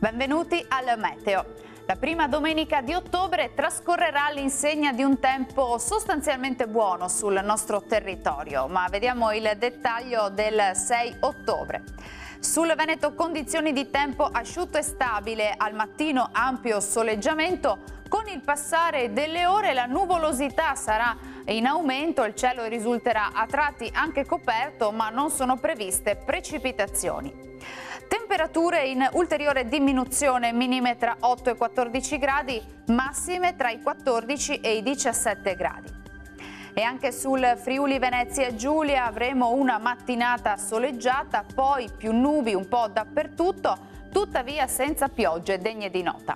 Benvenuti al Meteo. La prima domenica di ottobre trascorrerà all'insegna di un tempo sostanzialmente buono sul nostro territorio, ma vediamo il dettaglio del 6 ottobre. Sul Veneto condizioni di tempo asciutto e stabile, al mattino ampio soleggiamento, con il passare delle ore la nuvolosità sarà in aumento, il cielo risulterà a tratti anche coperto, ma non sono previste precipitazioni. Temperature in ulteriore diminuzione, minime tra 8 e 14 gradi, massime tra i 14 e i 17 gradi. E anche sul Friuli Venezia Giulia avremo una mattinata soleggiata, poi più nubi un po' dappertutto, tuttavia senza piogge degne di nota.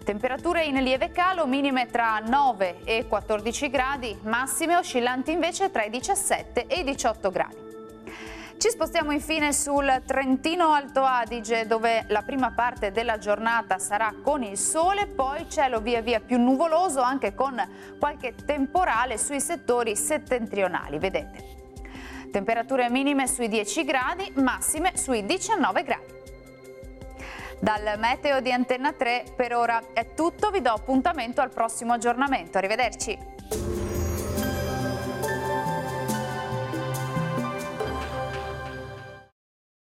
Temperature in lieve calo, minime tra 9 e 14 gradi, massime oscillanti invece tra i 17 e i 18 gradi. Ci spostiamo infine sul Trentino Alto Adige, dove la prima parte della giornata sarà con il sole, poi cielo via via più nuvoloso, anche con qualche temporale sui settori settentrionali, vedete. Temperature minime sui 10 gradi, massime sui 19 gradi. Dal Meteo di Antenna 3 per ora è tutto, vi do appuntamento al prossimo aggiornamento. Arrivederci.